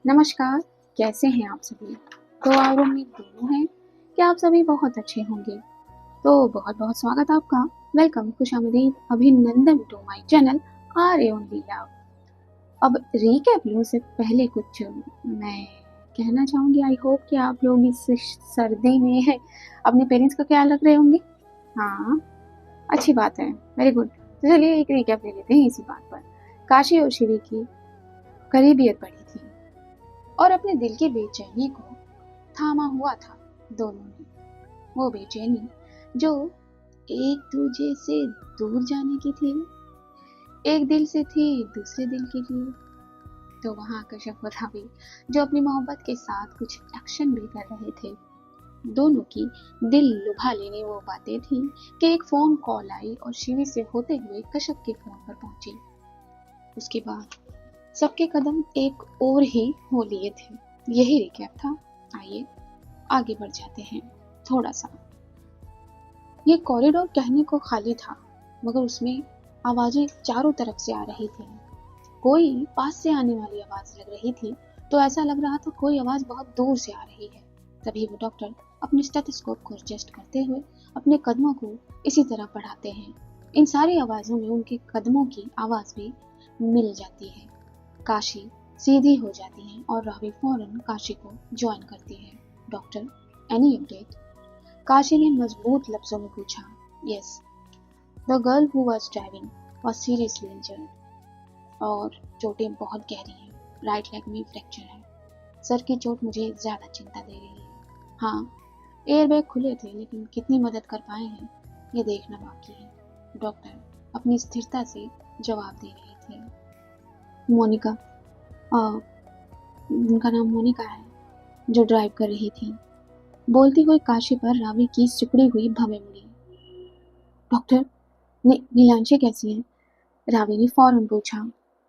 नमस्कार, कैसे हैं आप सभी? तो और उम्मीद दोनों है कि आप सभी बहुत अच्छे होंगे। तो बहुत-बहुत स्वागत आपका। वेलकम, खुशामदीद, अभिनंदन to my channel R only love. अब रिकैप लूँ उससे पहले कुछ मैं कहना चाहूँगी। आई होप कि आप लोग इस सर्दी में अपने पेरेंट्स का ख्याल रख रहे होंगे। हाँ, अच्छी बात है, वेरी गुड। तो चलिए एक रिकैप ले लेते हैं इसी बात पर। काशी और शिवी की करीबियत बढ़ी थी और अपने दिल की बेचैनी को थामा हुआ था दोनों ने। वो बेचैनी जो एक दूजे से दूर जाने की थी, एक दिल से थी दूसरे दिल के लिए। तो वहां कश्यप और रावी जो अपनी मोहब्बत के साथ कुछ एक्शन भी कर रहे थे। दोनों की दिल लुभा लेने वो बातें थी कि एक फोन कॉल आई और शिवी से होते हुए कश्यप के फोन पर पहुंची। उसके बाद सबके कदम एक और ही हो लिए थे। यही रिकैप था। आइए आगे बढ़ जाते हैं थोड़ा सा। ये कॉरिडोर कहने को खाली था, मगर उसमें आवाजें चारों तरफ से आ रही थी। कोई पास से आने वाली आवाज लग रही थी तो ऐसा लग रहा था कोई आवाज बहुत दूर से आ रही है। तभी वो डॉक्टर अपने स्टेथोस्कोप को एडजस्ट करते हुए अपने कदमों को इसी तरह बढ़ाते हैं। इन सारी आवाजों में उनके कदमों की आवाज भी मिल जाती है। काशी सीधी हो जाती है और रावी फौरन काशी को ज्वाइन करती है। Doctor, any update? काशी ने मजबूत लफ्जों में पूछा। Yes, the girl who was driving was seriously injured और चोटें बहुत गहरी हैं। राइट लेग में फ्रैक्चर है। सर की चोट मुझे ज्यादा चिंता दे रही है। हाँ, एयरबैग खुले थे लेकिन कितनी मदद कर पाए हैं ये देखना बाकी है। डॉक्टर अपनी स्थिरता से जवाब दे रही थी। मोनिका, उनका नाम मोनिका है, जो ड्राइव कर रही थी। बोलती हुई काशी पर रावी की सिकुड़ी हुई भवें मुड़ी। डॉक्टर, नीलांशी कैसी है? रावी ने फौरन पूछा।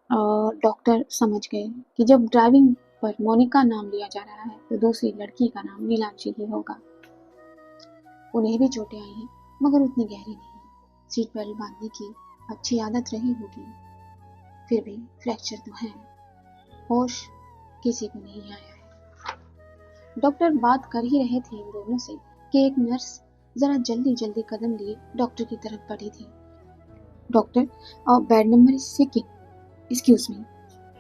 और डॉक्टर समझ गए कि जब ड्राइविंग पर मोनिका नाम लिया जा रहा है तो दूसरी लड़की का नाम नीलांशी ही होगा। उन्हें भी चोटें आई हैं, मगर उतनी गहरी नहीं। सीट बेल्ट बांधने की अच्छी आदत रही होगी, फिर भी फ्रैक्चर तो है। होश किसी को नहीं आया है। डॉक्टर बात कर ही रहे थे इन दोनों से कि एक नर्स जरा जल्दी जल्दी कदम लिए डॉक्टर की तरफ बढ़ी थी। Doctor, bed number is seeking, excuse me.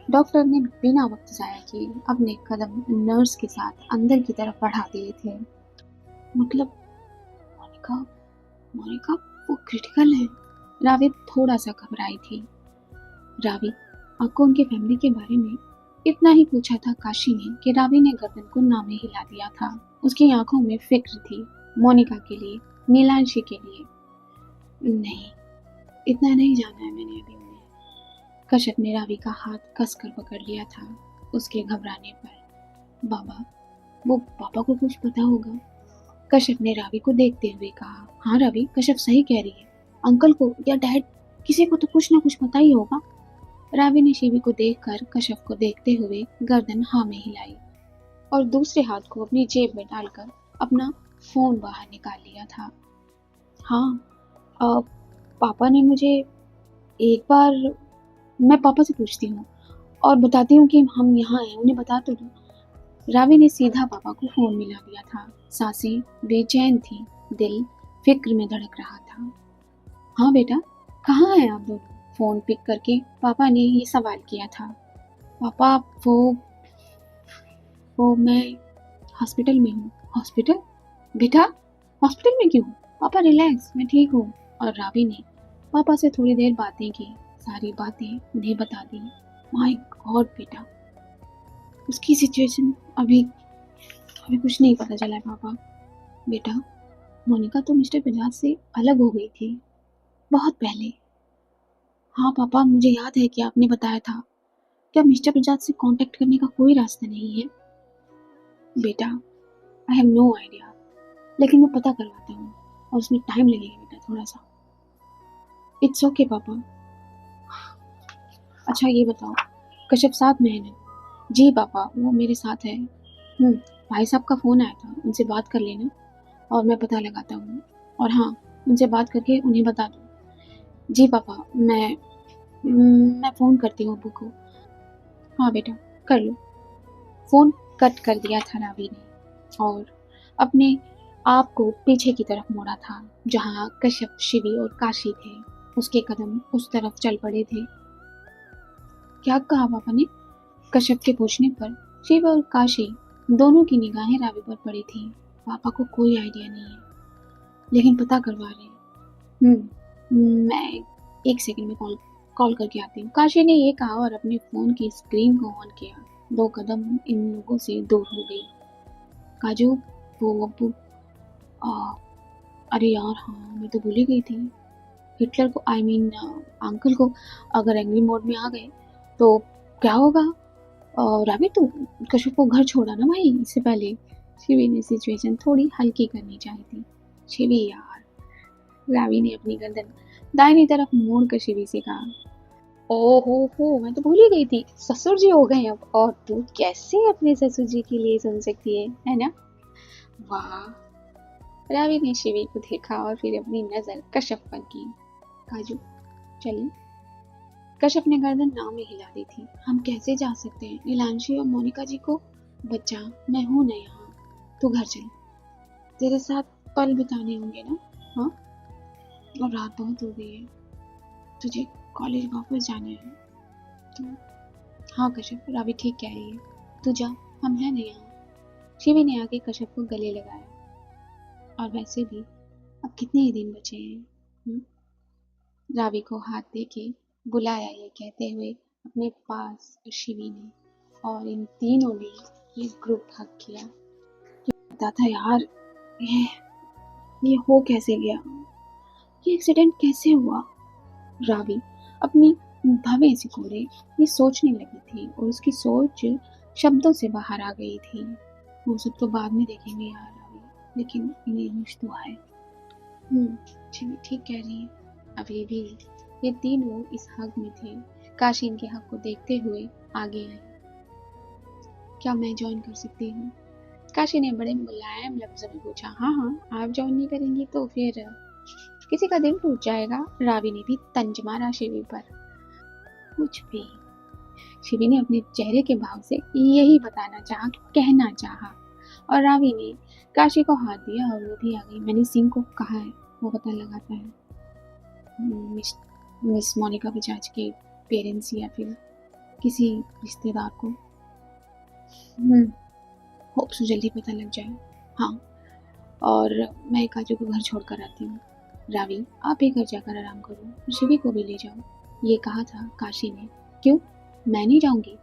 Doctor ने बिना वक्त जाया किए अपने कदम नर्स के साथ अंदर की तरफ बढ़ा दिए थे। मतलब मोनिका, मोनिका वो क्रिटिकल है। रावी थोड़ा सा घबराई थी। रावी, आपको उनके फैमिली के बारे में इतना ही पूछा था काशी ने कि रावी ने गर्दन को नामे हिला दिया था। उसकी आंखों में फिक्र थी मोनिका के लिए, नीलांशी के लिए। नहीं, इतना नहीं जाना है मैंने अभी उन्हें। कश्यप ने रावी का हाथ कसकर पकड़ लिया था उसके घबराने पर। बाबा, वो पापा को कुछ पता होगा? कश्यप ने रावी को देखते हुए कहा। हाँ रावी, कश्यप सही कह रही है। अंकल को या डैड, किसी को तो कुछ ना कुछ पता ही होगा। रावी ने शिवी को देखकर कश्यप को देखते हुए गर्दन हाँ में हिलाई और दूसरे हाथ को अपनी जेब में डालकर अपना फोन बाहर निकाल लिया था। हाँ, पापा ने मुझे एक बार, मैं पापा से पूछती हूँ और बताती हूँ कि हम यहाँ हैं, उन्हें बता तो दो। रावी ने सीधा पापा को फोन मिला दिया था। सांसें बेचैन थी, दिल फिक्र में धड़क रहा था। हाँ बेटा, कहाँ हैं आप दोनों? फोन पिक करके पापा ने ये सवाल किया था। पापा, वो मैं हॉस्पिटल में हूँ। हॉस्पिटल? बेटा, हॉस्पिटल में क्यों? पापा रिलैक्स, मैं ठीक हूँ। और रावी ने पापा से थोड़ी देर बातें की, सारी बातें उन्हें बता दी। माय गॉड बेटा, उसकी सिचुएशन अभी अभी कुछ नहीं पता चला है पापा। बेटा, मोनिका तो मिस्टर बजाज से अलग हो गई थी बहुत पहले। हाँ पापा, मुझे याद है कि आपने बताया था। क्या मिस्टर बजाज से कांटेक्ट करने का कोई रास्ता नहीं है? बेटा, आई हैव नो आइडिया, लेकिन मैं पता करवाता हूँ और उसमें टाइम लगेगा बेटा, थोड़ा सा। इट्स ओके पापा। अच्छा ये बताओ, कश्यप साथ में है ना? जी पापा, वो मेरे साथ है। भाई साहब का फोन आया था, उनसे बात कर लेना और मैं पता लगाता हूँ। और हाँ, उनसे बात करके उन्हें बता दो। जी पापा, मैं फ़ोन करती हूँ अब्बू को। हाँ बेटा, कर लो। फोन कट कर दिया था रावी ने और अपने आप को पीछे की तरफ मोड़ा था, जहाँ कश्यप, शिवी और काशी थे। उसके कदम उस तरफ चल पड़े थे। क्या कहा पापा ने? कश्यप के पूछने पर शिव और काशी दोनों की निगाहें रावी पर पड़ी थी। पापा को कोई आइडिया नहीं है, लेकिन पता करवा रहे हैं। मैं एक सेकंड में कॉल कॉल करके आती हूँ, काशी ने ये कहा और अपने फोन की स्क्रीन को ऑन किया। 2 कदम इन लोगों से दूर हो गई। काजू, वो अब्बू, अरे यार हाँ, मैं तो भूल ही गई थी। हिटलर को अंकल को अगर एंग्री मोड में आ गए तो क्या होगा? रावी, तू कश्यप को घर छोड़ा ना भाई इससे पहले। शिवी ने सिचुएशन थोड़ी हल्की करनी चाहिए थी। शिवी यार, रावी ने अपनी गर्दन दाहिनी तरफ मोड़ कर शिवी से कहा। ओहो, मैं तो भूल ही गई थी, ससुर जी हो गए अब। और तू कैसे अपने ससुर जी के लिए सुन सकती है ना? वाह। रावी ने शिवी को देखा और फिर अपनी नजर कश्यप पर की। काजू, चलें? कश्यप ने गर्दन नाव में हिला दी थी। हम कैसे जा सकते हैं? नीलांशी और मोनिका जी को? बच्चा, मैं हूं ना यहाँ, तू घर चल। तेरे साथ पल बिताने होंगे ना? हाँ, और रात बहुत हो गई है, तुझे कॉलेज वापस जाना है तो। हाँ कश्यप, रावी ठीक कह रही है, तू जा, हम हैं ना यहाँ। शिवी ने आके कश्यप को गले लगाया। और वैसे भी अब कितने ही दिन बचे हैं? रावी को हाथ दे के बुलाया, ये कहते हुए अपने पास शिवी ने, और इन तीनों ने ये ग्रुप हग किया। पता था यार, ये हो कैसे गया? ये एक्सीडेंट कैसे हुआ? रावी अपनी भवें सिकोड़े ये सोचने लगी थी और उसकी सोच शब्दों से बाहर आ गई थी। वो सब तो बाद में देखेंगे यार रावी, लेकिन इन्हें होश तो है। ठीक कह रही है। अभी भी ये तीनों इस हक में थे। काशी इनके हक को देखते हुए आगे आई। क्या मैं ज्वाइन कर सकती हूँ? काशी ने बड़े मुलायम लफ्जों में पूछा। हाँ, आप ज्वाइन नहीं करेंगी तो फिर किसी का दिल टूट जाएगा। रावी ने भी तंज मारा शिवी पर। कुछ भी। शिवी ने अपने चेहरे के भाव से यही बताना चाहा, कहना चाहा, और रावी ने काशी को हाथ दिया और वो भी आ गई। मैंने सिंह को कहा है, वो पता लगाता है मिस मोनिका बजाज के पेरेंट्स या फिर किसी रिश्तेदार को। होप सो जल्दी पता लग जाए। हाँ, और मैं काजू को घर छोड़ कर आती हूँ। रावी, आप ही घर जाकर आराम करो, शिवी को भी ले जाओ, ये कहा था काशी ने। क्यों, मैं नहीं जाऊंगी?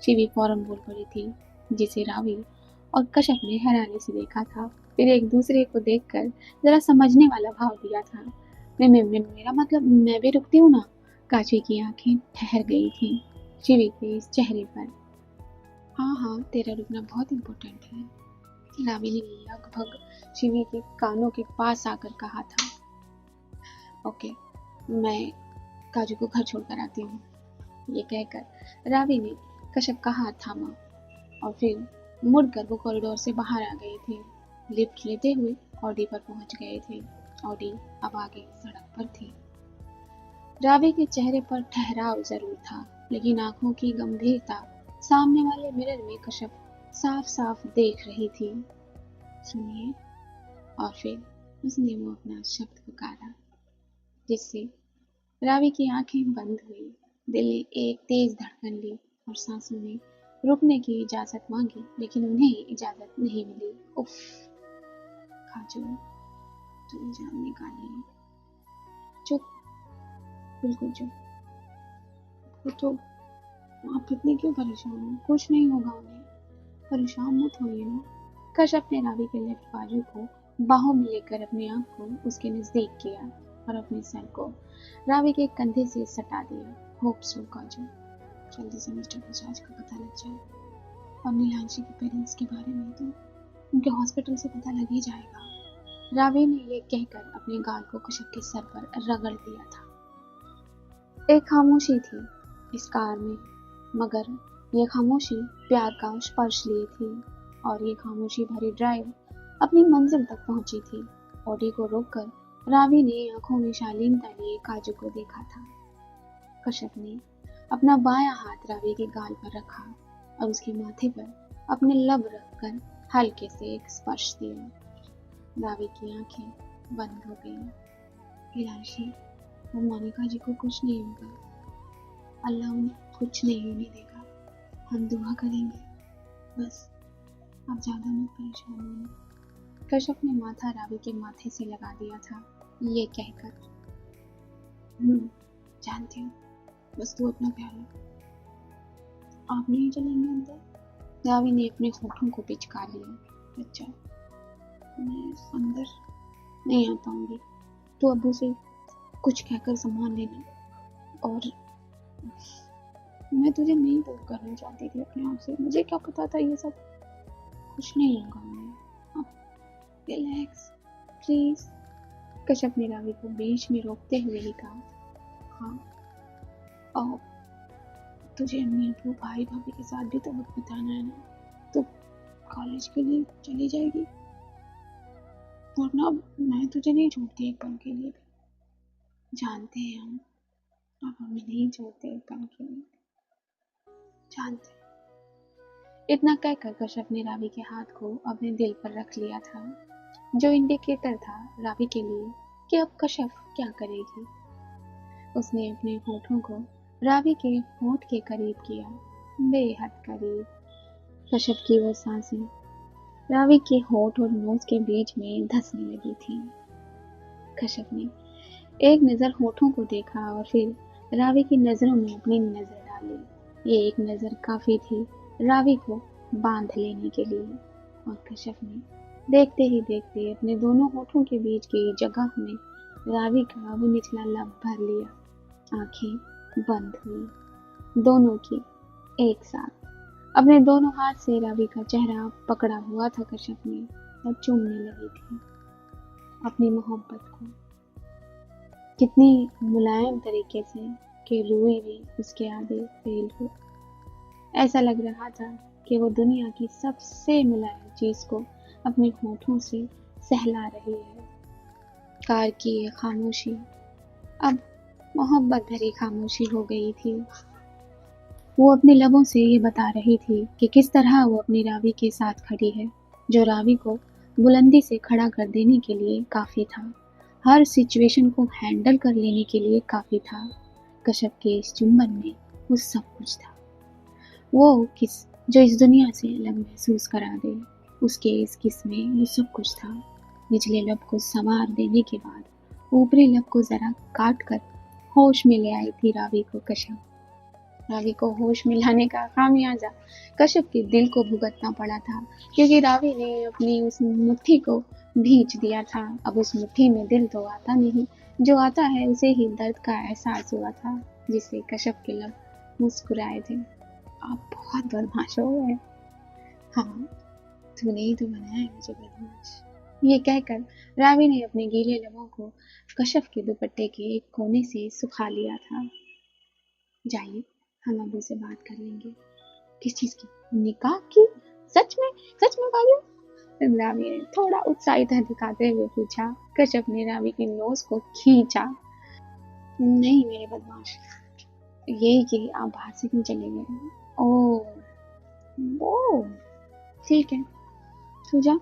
शिवी फौरन बोल पड़ी थी, जिसे रावी और कश्यप ने हैरानी से देखा था, फिर एक दूसरे को देखकर जरा समझने वाला भाव दिया था। मेरा मतलब मैं भी रुकती हूँ ना। काशी की आंखें ठहर गई थी शिवी के इस चेहरे पर। हाँ, तेरा रुकना बहुत इम्पोर्टेंट है, रावी ने लगभग शिवी के कानों के पास आकर कहा था। ओके, मैं काजू को घर छोड़कर आती हूँ, ये कहकर रावी ने कश्यप का हाथ थामा और फिर मुड़कर वो कॉरिडोर से बाहर आ गए थे। लिफ्ट लेते हुए ऑडी पर पहुंच गए थे। ऑडी अब आगे सड़क पर थी। रावी के चेहरे पर ठहराव जरूर था, लेकिन आंखों की गंभीरता सामने वाले मिरर में कश्यप साफ साफ देख रही थी। सुनिए। और फिर उसने वो अपना शब्द पुकारा, जिससे रावी की आंखें बंद हुई। दिल ने एक तेज धड़कन ली और सांसों ने रुकने की इजाजत मांगी, लेकिन उन्हें इजाजत नहीं मिली। उफ, काजू, तुम जान निकाली। चुप, बिल्कुल चुप। वो तो आप इतने क्यों परेशान हो? कुछ नहीं होगा उन्हें, परेशान मत होइए ना। कश्यप ने रावी के लेफ्ट बाजू को बाहों में लेकर अपने आप को उसके नजदीक किया और अपने सर को रावी के कंधे से सटा दिया। होप सो काजू, जल्दी से मिस्टर बजाज का पता लग जाए, और नीलांशी के पेरेंट्स के बारे में तो उनके हॉस्पिटल से पता लग ही जाएगा। रावी ने ये कहकर अपने गाल को कश्यप के सर पर रगड़ दिया था। एक खामोशी थी इस कार में, मगर ये खामोशी प्यार का स्पर्श लिए थी, और ये खामोशी भरी ड्राइव अपनी मंजिल तक पहुंची थी। ऑडी को रोककर रावी ने आंखों में शालीनता लिए काजू को देखा था। कश्यप ने अपना बायां हाथ रावी के गाल पर रखा और उसके माथे पर अपने लब रखकर हल्के से एक स्पर्श दिया। रावी की आंखें बंद हो गई। मीनाक्षी, वो मोनिका जी को कुछ नहीं होगा, अल्लाह उन्हें कुछ नहीं होने देगा, हम दुआ करेंगे, बस आप ज्यादा मत परेशान होना। कश्यप ने माथा रावी के माथे से लगा दिया था, ये कहकर, जानती हूँ, बस तू अपना ख्याल रख। आप नहीं चलेंगे अंदर? रावी ने अपने होठों को पिचका लिया। अच्छा, मैं अंदर नहीं आ पाऊंगी, तो अब्बू से कुछ कहकर संभाल लेना। और मैं तुझे नहीं दूर करना चाहती थी अपने आप से, मुझे क्या पता था ये सब। कुछ नहीं होगा मैं, आप रिलैक्स प्लीज। कश्यप ने रावी को बीच में रोकते हुए ही कहा, हाँ, और तुझे अम्मी अब्बू भाई भाभी के साथ भी तो वक्त बिताना है ना, तो कॉलेज के लिए चली जाएगी, और ना मैं तुझे नहीं छोड़ती एक पल के लिए भी। जानते हैं हम, आप हमें नहीं छोड़ते एक पल के लिए, जानते। इतना कहकर कश्यप ने रावी के हाथ को अपने दिल पर रख लिया था, जो इंडिकेटर था रावी के लिए कि अब कश्यप क्या करेगी। उसने अपने होठों को रावी के होठ के करीब किया, बेहद करीब। कश्यप की वो सांसें रावी के होठ और नोज के बीच में धंसने लगी थी। कश्यप ने एक नजर होठों को देखा और फिर रावी की नजरों में अपनी नजर डाली। ये एक नजर काफी थी रावी को बांध लेने के लिए, और कश्यप ने देखते ही देखते अपने दोनों होठों के बीच की जगह में रावी का वो निचला लब भर लिया। आंखें बंद हुई दोनों की एक साथ। अपने दोनों हाथ से रावी का चेहरा पकड़ा हुआ था कश्यप ने, और चूमने लगी थी अपनी मोहब्बत को, कितनी मुलायम तरीके से कि रूई भी उसके आगे फेल हो। ऐसा लग रहा था कि वो दुनिया की सबसे मुलायम चीज को अपने होठों से सहला रही है। कार की ये खामोशी अब मोहब्बत भरी खामोशी हो गई थी। वो अपने लबों से ये बता रही थी कि किस तरह वो अपनी रावी के साथ खड़ी है, जो रावी को बुलंदी से खड़ा कर देने के लिए काफी था, हर सिचुएशन को हैंडल कर लेने के लिए काफी था। कश्यप के इस चुंबन में वो सब कुछ था, वो किस जो इस दुनिया से अलग महसूस करा दे। उसके इस किस में वो सब कुछ था। निचले लब को संवार देने के बाद ऊपरी लब को जरा काट कर होश में ले आई थी रावी को कश्यप। रावी को होश में लाने का खामियाजा कश्यप के दिल को भुगतना पड़ा था, क्योंकि रावी ने अपनी उस मुट्ठी को भींच दिया था। अब उस मुट्ठी में दिल तो आता नहीं, जो आता है उसे ही दर्द का एहसास हुआ था, जिससे कश्यप के लब मुस्कुराए थे। आप बहुत बदमाश हो गए। हाँ, तूने ही तो बनाया है मुझे बदमाश। ये कहकर रावी ने अपने गीले लबों को कश्यप के दुपट्टे के एक कोने से सुखा लिया था। जाइए, हम अबू से बात कर लेंगे। किस चीज की? निकाह की? सच में बाजू? रावी ने थोड़ा उत्साहित दिखाते हुए पूछा। कश्यप ने रावी की नोज को खींचा। नहीं मेरे बदमाश, यही कि आप बाहर से क्यों चले गए? ओ ठीक है, तू जा।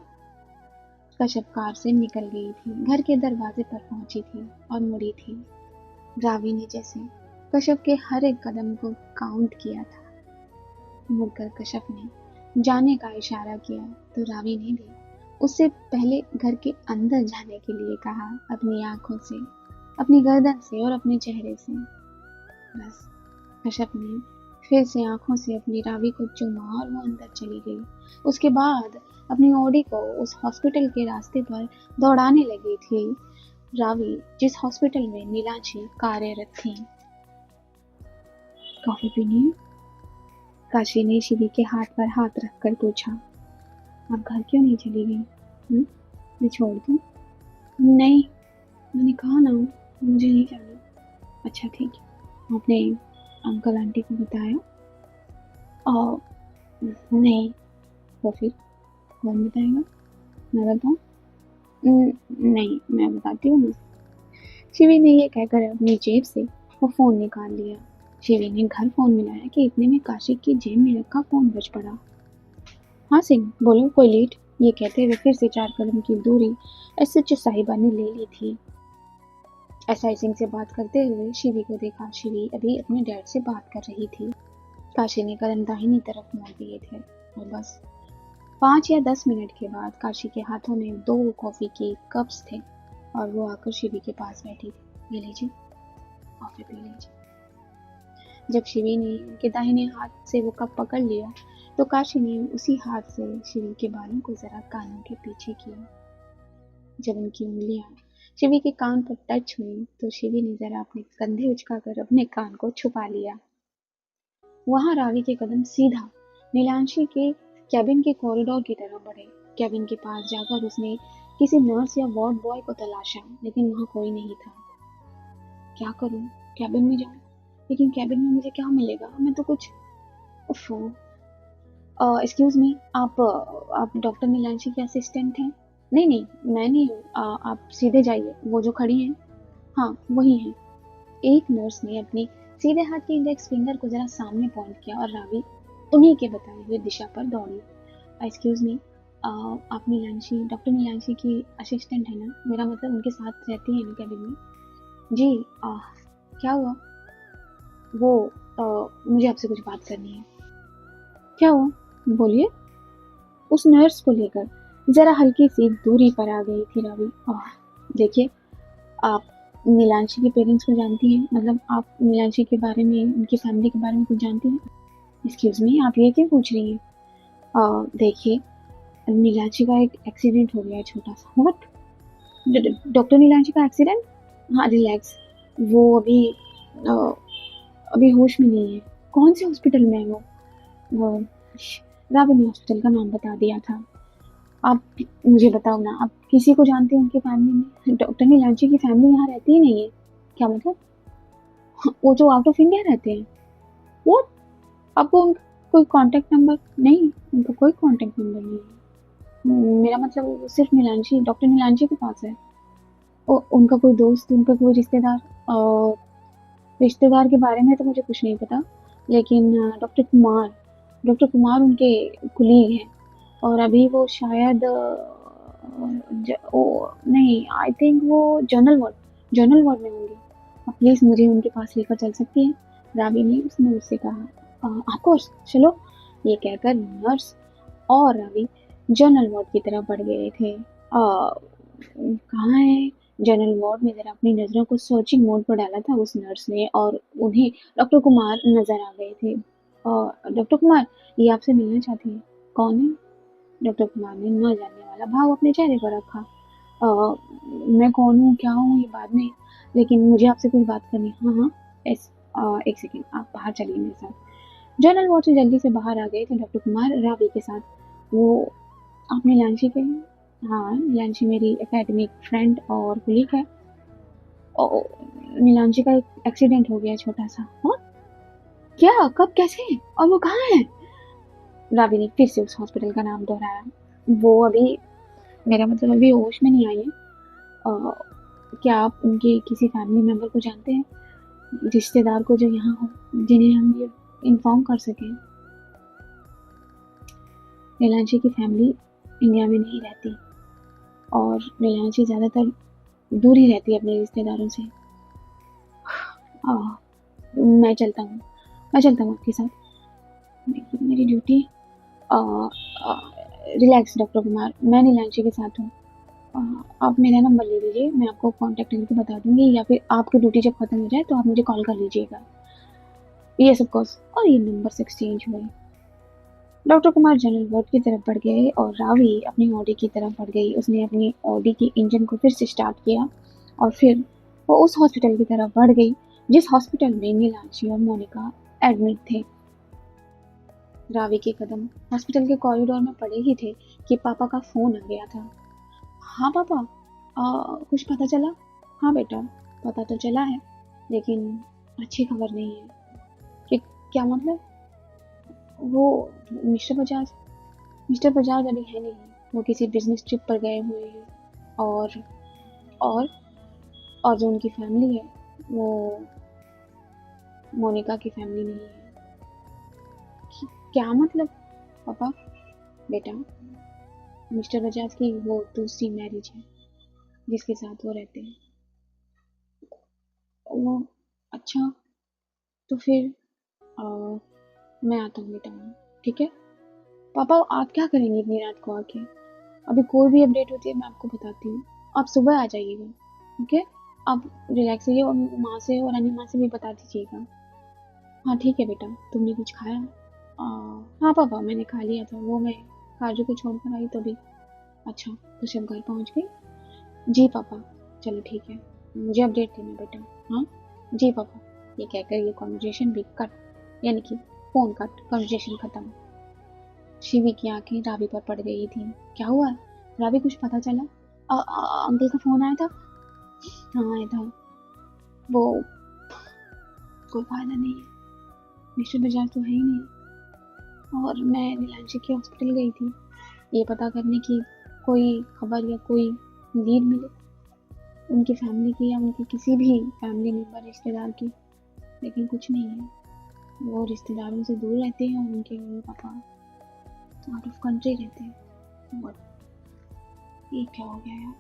कश्यप कार से निकल गई थी, घर के दरवाजे पर पहुंची थी और मुड़ी थी। रावी ने जैसे कश्यप के हर एक कदम को काउंट किया था। मुड़कर कश्यप ने जाने का इशारा किया तो रावी ने भी उससे पहले घर के अंदर जाने के लिए कहा, अपनी आंखों से, अपनी गर्दन से और अपने चेहरे से। बस कश्यप ने फिर से आंखों से अपनी रावी को चूमा और वो अंदर चली गई। उसके बाद अपनी ऑडी को उस हॉस्पिटल के रास्ते पर दौड़ाने लगी थी रावी, जिस हॉस्पिटल में नीलांशी कार्यरत थी। कॉफी पीनी है? काशी ने शिवी के हाथ पर हाथ रखकर पूछा। आप घर क्यों नहीं चली गई? मैं छोड़ दूं? नहीं, मैंने कहा ना मुझे नहीं जाना। अच्छा ठीक है, आपने अंकल आंटी को बताया? नहीं। तो फिर कौन बताएगा? मैं बताऊं? नहीं, मैं बताती हूँ ना। शिवी ने ये कहकर अपनी जेब से वो फोन निकाल लिया। शिवी ने घर फोन मिलाया कि इतने में काशी की जेब में रखा फोन बज पड़ा। हाँ सिंह, बोलो कोई लीड? ये कहते हुए फिर से 4 कदम की दूरी एसएचओ साहिबा ने ले ली थी। एसआई सिंह से बात करते हुए शिवी को देखा। शिवी अभी अपने डैड से बात कर रही थी। काशी ने कदम दाहिनी तरफ मोड़ दिए थे और बस 5 या 10 मिनट के बाद काशी के हाथों में 2 कॉफी के कप्स थे और वो आकर शिवी के पास बैठी थी। ये लीजिए, कॉफी पी लीजिए। जब शिवी ने उनके दाहिने हाथ से वो कप पकड़ लिया तो काशी ने उसी हाथ से शिवी के बालों को जरा कानों के पीछे किया। जब उनकी उंगलियां शिवी के कान पर टच हुई तो शिवी ने जरा अपने कंधे उचकाकर अपने कान को छुपा लिया। वहां रावी के कदम सीधा नीलांशी के कैबिन के कॉरिडोर की तरफ बढ़े। कैबिन के पास जाकर उसने किसी नर्स या वार्ड बॉय को तलाशा, लेकिन वहां कोई नहीं था। क्या करूं? कैबिन में जाऊं, लेकिन कैबिन में मुझे क्या मिलेगा? मैं तो कुछ उफ़ो। एक्सक्यूज मी, आप डॉक्टर नीलांशी के असिस्टेंट हैं? नहीं नहीं, मैं नहीं हूँ। आप सीधे जाइए, वो जो खड़ी हैं, हाँ वही हैं। एक नर्स ने अपने सीधे हाथ के इंडेक्स फिंगर को जरा सामने पॉइंट किया और रावी उन्हीं के बताए हुए दिशा पर दौड़ी। एक्सक्यूज मी, आप नीलांशी, डॉक्टर नीलांशी की असिस्टेंट है ना? मेरा मतलब उनके साथ रहती है ना कैबिन में? जी। क्या हुआ? वो मुझे आपसे कुछ बात करनी है। क्या हुआ? बोलिए। उस नर्स को लेकर जरा हल्की सी दूरी पर आ गई थी रावी। देखिए, आप नीलांशी के पेरेंट्स को जानती हैं? मतलब आप नीलांशी के बारे में, उनकी फैमिली के बारे में कुछ जानती हैं? एक्सक्यूज मी, आप ये क्यों पूछ रही हैं? देखिए, नीलांशी का एक एक्सीडेंट हो गया है छोटा सा। व्हाट? डॉक्टर नीलांशी का एक्सीडेंट? हाँ, रिलैक्स। वो अ, अभी होश में नहीं है। कौन से हॉस्पिटल में है वो? रावी ने हॉस्पिटल का नाम बता दिया था। आप मुझे बताओ ना, आप किसी को जानते हैं उनकी फैमिली में? डॉक्टर नीलांशी की फैमिली यहाँ रहती ही नहीं है। क्या मतलब? वो जो आउट ऑफ इंडिया रहते हैं? वो आपको उनका कोई कांटेक्ट नंबर नहीं? उनका कोई कांटेक्ट नंबर नहीं है। मेरा मतलब वो सिर्फ नीलांशी, डॉक्टर नीलांशी के पास है। उनका कोई दोस्त, उनका कोई रिश्तेदार? और रिश्तेदार के बारे में तो मुझे कुछ नहीं पता, लेकिन डॉक्टर कुमार उनके कुलीग हैं और अभी वो शायद नहीं, आई थिंक वो जनरल वार्ड में होंगे। आप प्लीज मुझे उनके पास लेकर चल सकती हैं? रावी ने उसने उससे कहा। ऑफ कोर्स, चलो। ये कहकर नर्स और रावी जनरल वार्ड की तरफ बढ़ गए थे। कहाँ है जनरल वार्ड में? जरा अपनी नजरों को सर्चिंग मोड पर डाला था उस नर्स ने और उन्हें डॉक्टर कुमार नजर आ गए थे। डॉक्टर कुमार, ये आपसे मिलना चाहती है। कौन है? डॉक्टर कुमार ने न जानने वाला भाव अपने चेहरे पर रखा। मैं कौन हूँ, क्या हूँ, ये बाद में, लेकिन मुझे आपसे कुछ बात करनी है। हाँ हाँ, एक सेकेंड, आप बाहर चलिए मेरे साथ। जनरल वार्ड से जल्दी से बाहर आ गए थे डॉक्टर कुमार रावी के साथ। वो आप नीलांशी के हैं? हाँ, नीलांशी मेरी एकेडमिक फ्रेंड और कुलीग है। नीलांशी का एक एक्सीडेंट हो गया छोटा सा। हाँ? क्या? कब? कैसे? और वो कहाँ है? रावी ने फिर से उस हॉस्पिटल का नाम दोहराया। वो अभी, मेरा मतलब अभी होश में नहीं आई है। क्या आप उनके किसी फैमिली मेंबर को जानते हैं, रिश्तेदार को, जो यहाँ हो, जिन्हें हम ये इन्फॉर्म कर सकें? नीलांशी की फैमिली इंडिया में नहीं रहती और नीलांशी ज़्यादातर दूर ही रहती है अपने रिश्तेदारों से। मैं चलता हूँ, आपके साथ। मेरी ड्यूटी। रिलैक्स डॉक्टर कुमार, मैं नीलांशी के साथ हूँ। आप मेरा नंबर ले लीजिए, मैं आपको कांटेक्ट करके बता दूंगी, या फिर आपकी ड्यूटी जब खत्म हो जाए तो आप मुझे कॉल कर लीजिएगा। Yes of course. और ये नंबर एक्सचेंज हुए। डॉक्टर कुमार जनरल वार्ड की तरफ बढ़ गए और रावी अपनी ऑडी की तरफ बढ़ गई। उसने अपनी ऑडी के इंजन को फिर से स्टार्ट किया और फिर वो उस हॉस्पिटल की तरफ बढ़ गई जिस हॉस्पिटल में नीलांशी और मोनिका एडमिट थे। रावी के कदम हॉस्पिटल के कॉरिडोर में पड़े ही थे कि पापा का फोन आ गया था। हाँ पापा, कुछ पता चला? हाँ बेटा, पता तो चला है, लेकिन अच्छी खबर नहीं है। कि क्या मतलब? वो मिस्टर बजाज अभी है नहीं। वो किसी बिजनेस ट्रिप पर गए हुए हैं और और और जो उनकी फैमिली है वो मोनिका की फैमिली नहीं है। क्या मतलब पापा? बेटा, मिस्टर बजाज की वो दूसरी मैरिज है जिसके साथ वो रहते हैं। वो अच्छा, तो फिर मैं आता हूँ बेटा, ठीक है? पापा आप क्या करेंगे इतनी रात को आके? अभी कोई भी अपडेट होती है मैं आपको बताती हूँ, आप सुबह आ जाइएगा, ओके? आप रिलैक्स रहिए और माँ से और अन्य माँ से भी बता दीजिएगा। हाँ ठीक है बेटा, तुमने कुछ खाया? हाँ पापा, मैंने खा लिया था, वो मैं काजू को छोड़ कर आई तभी। अच्छा, तो सब घर पहुँच गई? जी पापा। चलो ठीक है, मुझे अपडेट देना बेटा। हाँ जी पापा। ये कहकर ये कॉन्वर्जेशन भी कट, यानी कि फोन कट, कॉन्वर्जेशन खत्म। शिवी की आंखें रावी पर पड़ गई थी। क्या हुआ रावी, कुछ पता चला? अंकल का फोन आया था? हाँ आया था। वो कोई फायदा नहीं है, मिस्टर बजाज तो है ही नहीं। और मैं नीलांशी के हॉस्पिटल गई थी ये पता करने की कोई खबर या कोई लीड मिले उनकी फैमिली की या उनके किसी भी फैमिली मेम्बर रिश्तेदार की, लेकिन कुछ नहीं है। वो रिश्तेदारों से दूर रहते हैं और उनके mummy papa out of country रहते हैं। और ये क्या हो गया यार?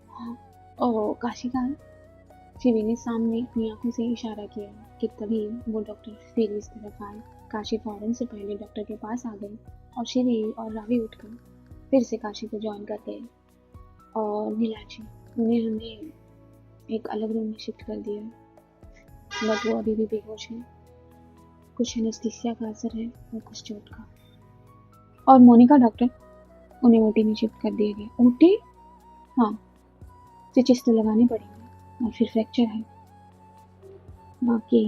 हाँ, ओ काशी का। शिवी ने सामने अपनी आंखों से इशारा किया कि तभी वो डॉक्टर फिर इस तरफ आए। काशी फौरन से पहले डॉक्टर के पास आ गई और शिवी और रावी उठकर फिर से काशी को ज्वाइन कर गए। और नीलांशी, उन्हें हमने एक अलग रूम में शिफ्ट कर दिया, बट वो अभी भी बेहोश है। कुछ एनेस्थीसिया का असर है और कुछ चोट का। और मोनिका डॉक्टर, उन्हें ओटी में शिफ्ट कर दिया गया। ओटी? हाँ, स्टिचेस तो लगाने पड़ेंगे और फिर फ्रैक्चर है। बाकी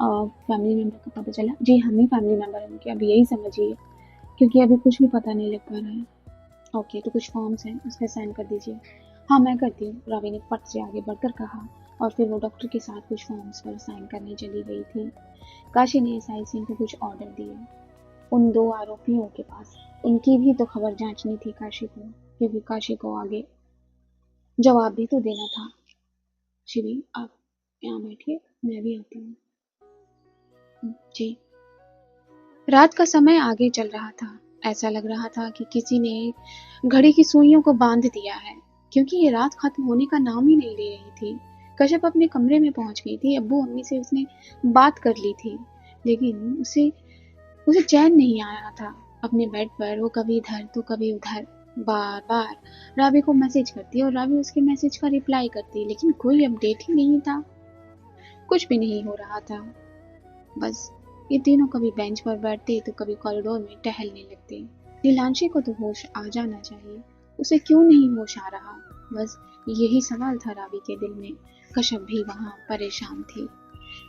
फैमिली मेम्बर का पता चला? जी हम ही फैमिली मेम्बर हैं उनके, अभी यही समझिए, क्योंकि अभी कुछ भी पता नहीं लग पा रहा है। ओके, तो कुछ फॉर्म्स हैं, उस पर साइन कर दीजिए। हाँ मैं करती हूँ, रावी ने पट से आगे बढ़कर कहा और फिर वो डॉक्टर के साथ कुछ फॉर्म्स पर साइन करने चली गई थी। काशी ने एसआई सिंह को कुछ ऑर्डर दिए उन दो आरोपियों के पास। उनकी भी तो खबर जांचनी थी काशी को, क्योंकि काशी को आगे जवाब भी तो देना था। शिवी आप यहाँ बैठिए, मैं भी आती हूँ। जी। रात का समय आगे चल रहा था। ऐसा लग रहा था कि किसी ने घड़ी की सुइयों को बांध दिया है, क्योंकि ये रात खत्म होने का नाम ही नहीं ले रही थी। कश्यप अपने कमरे में पहुंच गई थी। अब्बू अम्मी से उसने बात कर ली थी, लेकिन उसे उसे चैन नहीं आ रहा था। अपने बेड पर वो कभी इधर तो कभी उधर बार बार रावी को मैसेज करती और रावी उसके मैसेज का रिप्लाई करती, लेकिन कोई अपडेट ही नहीं था। कुछ भी नहीं हो रहा था। बस ये तीनों कभी बेंच पर बैठते तो कभी कॉरिडोर में टहलने लगते। नीलांशी को तो होश आ जाना चाहिए, उसे क्यों नहीं होश आ रहा? बस यही सवाल था रावी के दिल में। कश्यप भी वहां परेशान थी।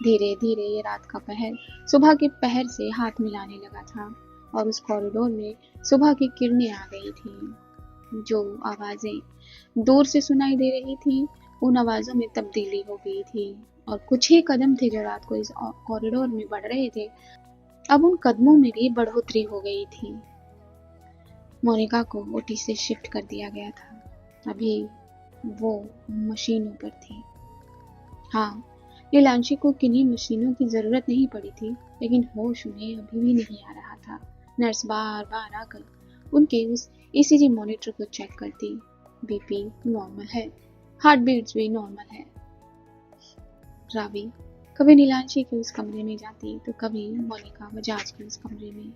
धीरे धीरे ये रात का पहर सुबह के पहर से हाथ मिलाने लगा था और उस कॉरिडोर में सुबह की किरणें आ गई थी। जो आवाजें दूर से सुनाई दे रही थी उन आवाजों में तब्दीली हो गई थी और कुछ ही कदम थे जो रात को इस कॉरिडोर में बढ़ रहे थे, अब उन कदमों में भी बढ़ोतरी हो गई थी। मोनिका को ओटी से शिफ्ट कर दिया गया था। अभी वो मशीनों पर थी। हाँ, नीलांशी को किन्हीं मशीनों की जरूरत नहीं पड़ी थी, लेकिन होश उन्हें अभी भी नहीं आ रहा था। नर्स बार बार आकर उनके उस ईसीजी मॉनिटर को चेक करती। बीपी नॉर्मल है, हार्ट बीट्स भी नॉर्मल है। रावी कभी नीलांशी के उस कमरे में जाती तो कभी मोनिका बजाज के उस कमरे में।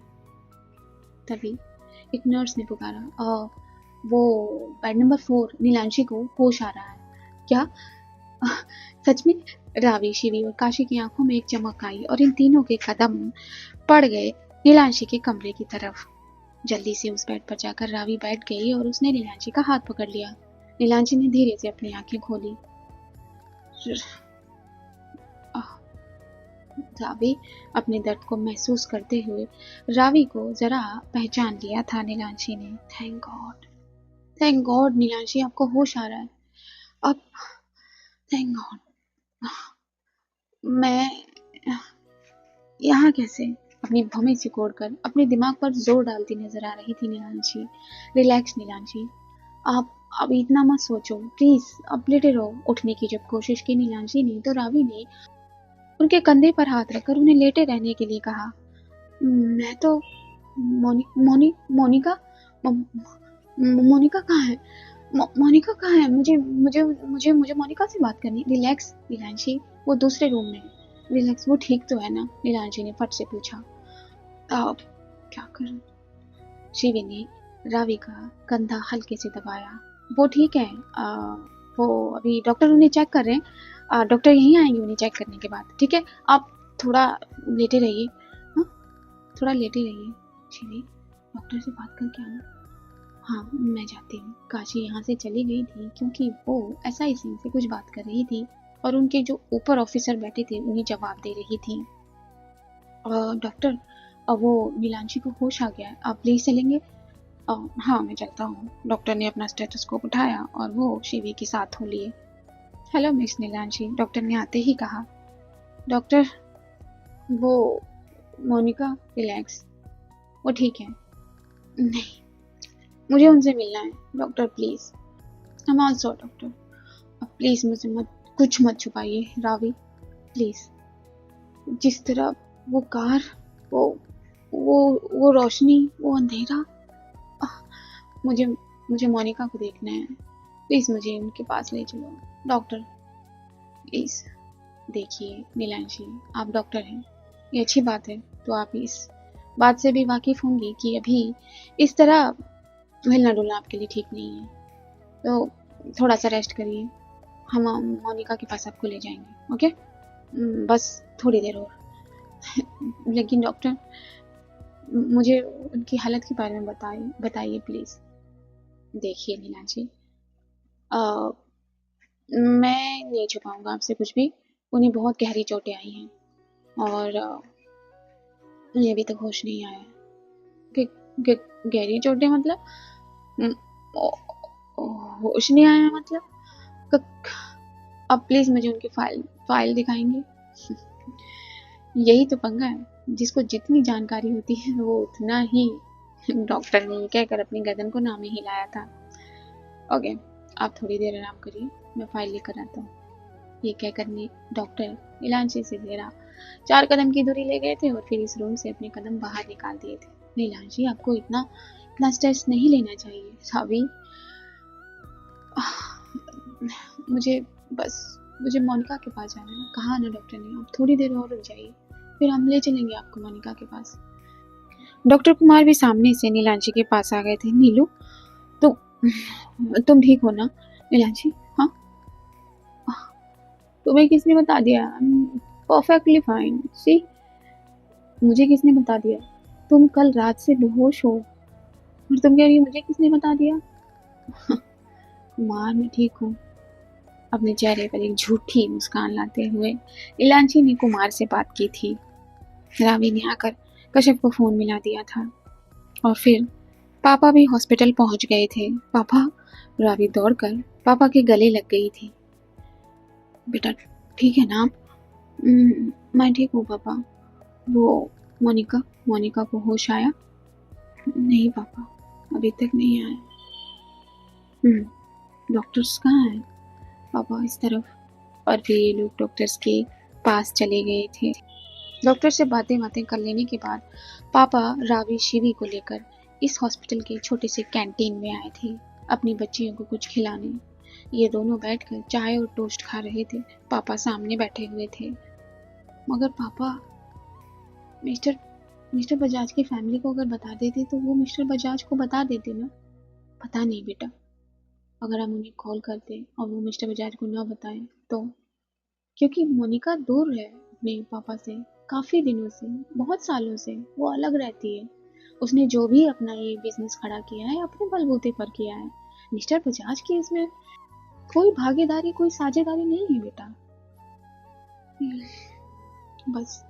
तभी एक नर्स ने पुकारा, वो बेड नंबर 4 नीलांशी को होश आ रहा है। क्या? सच में? रावी, शिवी और काशी की आंखों में एक चमक आई और इन तीनों के कदम पड़ गए नीलांशी के कमरे की तरफ। जल्दी से उस बेड पर जाकर रावी बैठ गई और उसने नीलांशी का हाथ पकड़ लिया। नीलांशी ने धीरे से अपनी आंखें खोली। रावी अपने दर्द को महसूस करते हुए रावी को जरा पहचान लिया था नीलांशी ने। थैंक गॉड नीलांशी, आपको होश आ रहा है अब। Thank God. मैं यहाँ कैसे? अपनी भौहें सिकोड़कर अपने दिमाग पर जोर डालती नजर आ रही थी नीलांशी। रिलैक्स नीलांशी, आप अब इतना मत सोचो प्लीज, अब लेटे रहो। उठने की जब कोशिश की नीलांशी ने तो रावी ने उनके कंधे पर हाथ रखकर उन्हें लेटे रहने के लिए कहा। मैं तो मोनिका मोनिका कहाँ है? मोनिका कहाँ है? मुझे मोनिका से बात करनी। रिलैक्स नीलांशी, वो दूसरे रूम में है। रिलैक्स, वो ठीक तो है ना? नीलांशी ने फट से पूछा। क्या करूं? शिवी ने रावी का कंधा हल्के से दबाया। वो ठीक है, वो अभी डॉक्टर उन्हें चेक कर रहे हैं। डॉक्टर यहीं आएंगे उन्हें चेक करने के बाद, ठीक है? आप थोड़ा लेटे रहिए। हाँ, थोड़ा लेटे रहिए। शिवी, डॉक्टर से बात करके आना। हाँ, मैं जाती हूँ। काशी यहाँ से चली गई थी क्योंकि वो एसआई सिंह से कुछ बात कर रही थी और उनके जो ऊपर ऑफिसर बैठे थे उन्हें जवाब दे रही थी। डॉक्टर, वो नीलांशी को होश आ गया है, आप प्लीज चलेंगे? हाँ, मैं चलता हूँ। डॉक्टर ने अपना स्टेथोस्कोप उठाया और वो शिवी के साथ हो लिए। हेलो मिस नीलांशी, डॉक्टर ने आते ही कहा। डॉक्टर, वो मोनिका, रिलैक्स, वो ठीक है। नहीं, मुझे उनसे मिलना है। Doctor please. I am also doctor. अब प्लीज मुझसे कुछ मत छुपाइए रावी, प्लीज। जिस तरह वो कार, वो वो रोशनी, वो अंधेरा, मुझे मुझे मोनिका को देखना है। प्लीज मुझे उनके पास ले चलो डॉक्टर, प्लीज। देखिए नीलांशी, आप डॉक्टर हैं, ये अच्छी बात है। तो आप इस बात से भी वाकिफ होंगी कि अभी इस तरह हिलना डुलना आपके लिए ठीक नहीं है। तो थोड़ा सा रेस्ट करिए, हम मोनिका के पास आपको ले जाएंगे, ओके? बस थोड़ी देर और। लेकिन डॉक्टर, मुझे उनकी हालत के बारे में बताइए प्लीज। देखिए नीलांशी, मैं नहीं छुपाऊंगा आपसे कुछ भी। उन्हें बहुत गहरी चोटें आई हैं और उन्हें अभी तक होश नहीं आया है। गहरी चोटें मतलब? होश नहीं आया मतलब? अब प्लीज मुझे उनकी फाइल दिखाएंगे? यही तो पंगा है, जिसको जितनी जानकारी होती है वो उतना ही। डॉक्टर ने कहकर अपनी गर्दन को नामे हिलाया था। ओके, आप थोड़ी देर आराम करिए, मैं फाइल लेकर आता हूँ। ये कहकर डॉक्टर नीलांशी से जरा 4 कदम की दूरी ले गए थे और फिर इस रूम से अपने कदम बाहर निकाल दिए थे। नीलांशी, आपको इतना स्ट्रेस नहीं लेना चाहिए। सावी, मुझे मोनिका के पास जाना है। कहा ना डॉक्टर ने, आप थोड़ी देर और रुक जाइए, फिर हम ले चलेंगे आपको मोनिका के पास। डॉक्टर कुमार भी सामने से नीलांशी के पास आ गए थे। नीलू, तुम ठीक हो ना? नीलांशी, हाँ, तुम्हें किसने बता दिया? Perfectly fine. सी, मुझे किसने बता दिया? तुम कल रात से बेहोश हो और तुम कह रही हो मुझे किसने बता दिया? कुमार, मैं ठीक हूँ। अपने चेहरे पर एक झूठी मुस्कान लाते हुए नीलांशी ने कुमार से बात की थी। रावी ने आकर कश्यप को फोन मिला दिया था और फिर पापा भी हॉस्पिटल पहुंच गए थे। पापा? रावी दौड़कर पापा के गले लग गई थी। बेटा ठीक है ना आप? मैं ठीक हूँ पापा। वो मोनिका को होश आया? नहीं पापा, अभी तक नहीं आया। डॉक्टर्स कहाँ हैं? पापा इस तरफ। और फिर ये लोग डॉक्टर्स के पास चले गए थे। डॉक्टर से बातें कर लेने के बाद पापा रावी शिवी को लेकर इस हॉस्पिटल के छोटे से कैंटीन में आए थे अपनी बच्चियों को कुछ खिलाने। ये दोनों बैठकर चाय और टोस्ट खा रहे थे। पापा सामने बैठे हुए थे। मगर पापा, मिस्टर बजाज की फैमिली को अगर बता देते तो वो मिस्टर बजाज को बता देते ना। पता नहीं बेटा, अगर हम उन्हें कॉल करते और वो मिस्टर बजाज को ना बताए तो। क्योंकि मोनिका दूर है अपने पापा से काफी दिनों से, बहुत सालों से वो अलग रहती है। उसने जो भी अपना ये बिजनेस खड़ा किया है अपने बलबूते पर किया है। मिस्टर बजाज की इसमें कोई भागीदारी, कोई साझेदारी नहीं है बेटा। बस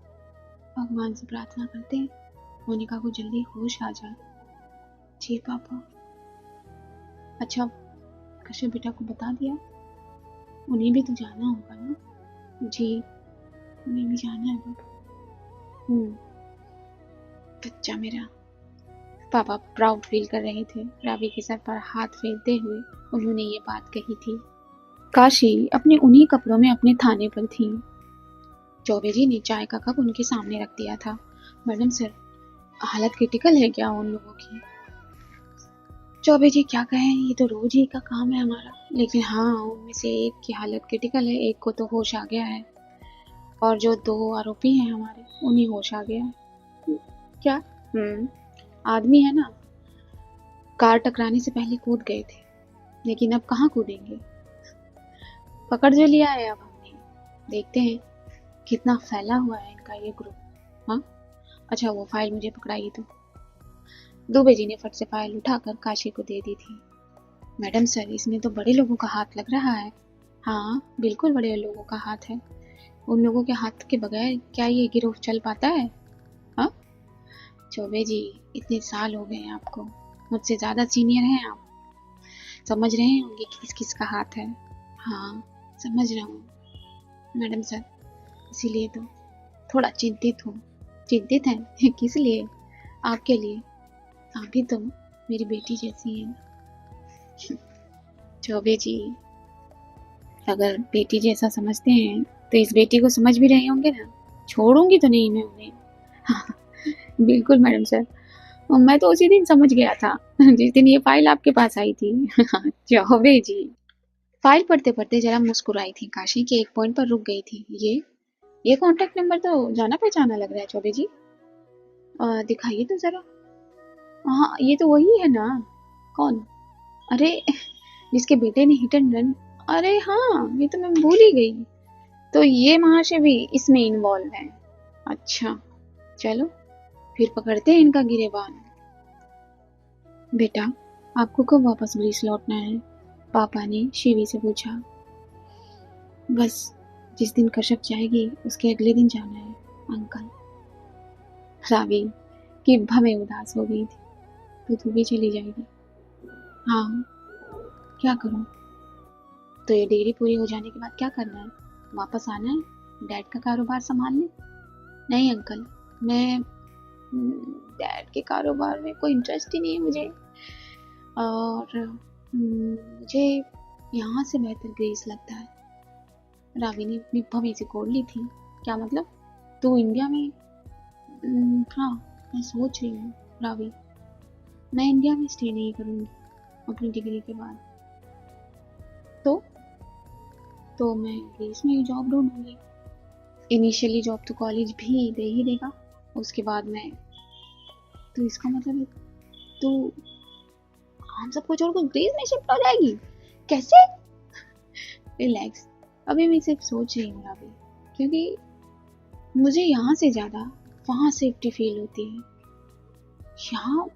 भगवान से प्रार्थना करते हैं मोनिका को जल्दी होश आ जाए। जी पापा। अच्छा, कश्यप बेटा को बता दिया? उन्हें भी तो जाना होगा ना? जी, उन्हें भी जाना है पापा। बच्चा मेरा। पापा प्राउड फील कर रहे थे। रावी के सर पर हाथ फेरते हुए उन्होंने ये बात कही थी। काशी अपने उन्हीं कपड़ों में अपने थाने पर थी। चौबे जी ने चाय का कप उनके सामने रख दिया था। मैडम सर, हालत क्रिटिकल है क्या उन लोगों की? चौबे जी क्या कहें, ये तो रोज ही का काम है हमारा। लेकिन हाँ, उनमें से एक की हालत क्रिटिकल है, एक को तो होश आ गया है, और जो 2 आरोपी हैं हमारे, उन्हें होश आ गया है। क्या? आदमी है ना, कार टकराने से पहले कूद गए थे, लेकिन अब कहाँ कूदेंगे। पकड़ जो लिया है अब हमने, देखते हैं कितना फैला हुआ है इनका ये ग्रुप। हाँ, अच्छा वो फाइल मुझे पकड़ाई तो। दुबे जी ने फट से फाइल उठाकर काशी को दे दी थी। मैडम सर, इसमें तो बड़े लोगों का हाथ लग रहा है। हाँ, बिल्कुल बड़े लोगों का हाथ है। उन लोगों के हाथ के बगैर क्या ये गिरोह चल पाता है? हाँ, चौबे जी, इतने साल हो गए हैं आपको, मुझसे ज्यादा सीनियर हैं आप, समझ रहे होंगे किस किस का हाथ है। हाँ, समझ रहा हूँ मैडम सर, इसीलिए तो थोड़ा चिंतित हूँ। चिंतित हैं? किस लिए? आपके लिए। आप भी तो मेरी बेटी जैसी हैं। चौबे जी, अगर बेटी जैसा समझते हैं तो इस बेटी को समझ भी रहे होंगे ना, छोड़ूंगी तो नहीं मैं उन्हें। हाँ, बिल्कुल मैडम सर, मैं तो उसी दिन समझ गया था जिस दिन ये फाइल आपके पास आई थी। चौबे जी, फाइल पढ़ते पढ़ते जरा मुस्कुराई थी काशी के एक पॉइंट पर रुक गई थी। ये कांटेक्ट नंबर तो जाना पहचाना लग रहा है चौबे जी, दिखाइए तो जरा। हाँ, ये तो वही है ना। कौन? अरे, जिसके बेटे ने हिट एंड रन। अरे हाँ, ये तो मैं भूल ही गई। तो ये महाशय भी इसमें इन्वॉल्व है। अच्छा, चलो फिर पकड़ते हैं इनका गिरेबान। बेटा, आपको कब वापस ग्रीस लौटना है? पापा ने शिवी से पूछा। बस जिस दिन कश्यप जाएगी उसके अगले दिन जाना है अंकल। रावी की भवें उदास हो गई थी। तो तू भी चली जाएगी? हाँ, क्या करूं? तो ये डिग्री पूरी हो जाने के बाद क्या करना है? वापस आना है, डैड का कारोबार संभालने? नहीं अंकल, मैं डैड के कारोबार में कोई इंटरेस्ट ही नहीं है मुझे, और मुझे यहाँ से बेहतर ग्रीस लगता है। रावी ने अपनी भवें से कोड़ ली थी। क्या मतलब? तू इंडिया में? हाँ, मैं सोच रही हूँ रावी, मैं इंडिया में स्टे नहीं करूँगी अपनी डिग्री के बाद। तो मैं ग्रीस में ही जॉब ढूंढूंगी। इनिशियली जॉब तो कॉलेज भी दे ही देगा, उसके बाद मैं। तो इसका मतलब है तू हम सबको छोड़कर ग्रीस में शिफ्ट हो जाएगी? कैसे? रिलैक्स, अभी मैं सिर्फ सोच रही हूँ रावी, क्योंकि मुझे यहाँ से ज्यादा वहाँ सेफ्टी फील होती है। यहाँ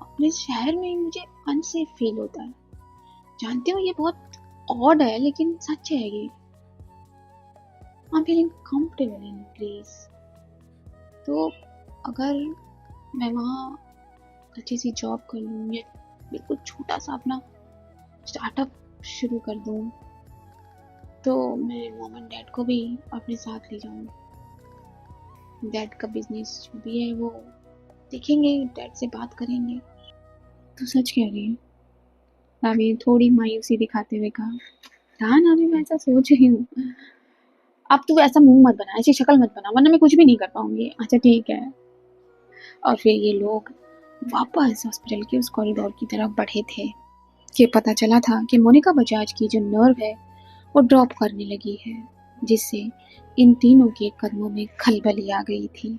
अपने शहर में मुझे अनसेफ फील होता है। जानती हूँ ये बहुत ऑड है, लेकिन सच है ये। I'm feeling comfortable in Greece. तो अगर मैं वहाँ अच्छी सी जॉब कर लूँ या बिल्कुल छोटा सा अपना स्टार्टअप शुरू कर दूँ, तो मैं मॉम एंड डैड को भी अपने साथ ले जाऊँगी। डैड का बिजनेस जो भी है वो देखेंगे, डैड से बात करेंगे। तो सच कह रही है? रावी थोड़ी मायूसी दिखाते हुए कहा। हाँ ना, मैं ऐसा सोच रही हूँ। अब तू ऐसा मुंह मत बना, ऐसी शक्ल मत बना, वरना मैं कुछ भी नहीं कर पाऊंगी। अच्छा ठीक है। और फिर ये लोग वापस हॉस्पिटल के उस कॉरिडोर की तरफ बढ़े थे कि पता चला था कि मोनिका बजाज की जो नर्व है वो ड्रॉप करने लगी है, जिससे इन तीनों के कदमों में खलबली आ गई थी।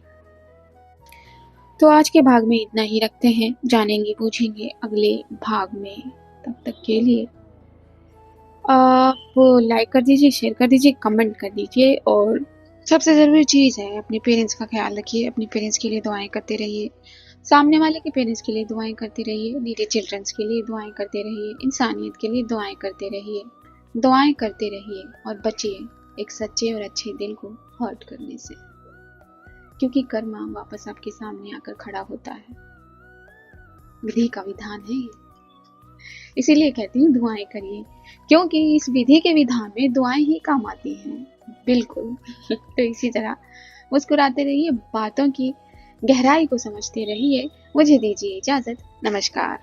तो आज के भाग में इतना ही रखते हैं, जानेंगे पूछेंगे अगले भाग में। तब तक के लिए आप लाइक कर दीजिए, शेयर कर दीजिए, कमेंट कर दीजिए, और सबसे ज़रूरी चीज़ है अपने पेरेंट्स का ख्याल रखिए, अपने पेरेंट्स के लिए दुआएं करते रहिए, सामने वाले के पेरेंट्स के लिए दुआएं करते रहिए, नीडी चिल्ड्रंस के लिए दुआएं करते रहिए, इंसानियत के लिए दुआएं करते रहिए। दुआएं करते रहिए और बचिए एक सच्चे और अच्छे दिल को हर्ट करने से, क्योंकि कर्मा वापस आपके सामने आकर खड़ा होता है। विधि का विधान है ये, इसीलिए कहती हूँ दुआएं करिए, क्योंकि इस विधि के विधान में दुआएं ही काम आती हैं। बिल्कुल। तो इसी तरह मुस्कुराते रहिए, बातों की गहराई को समझते रहिए। मुझे दीजिए इजाजत। नमस्कार।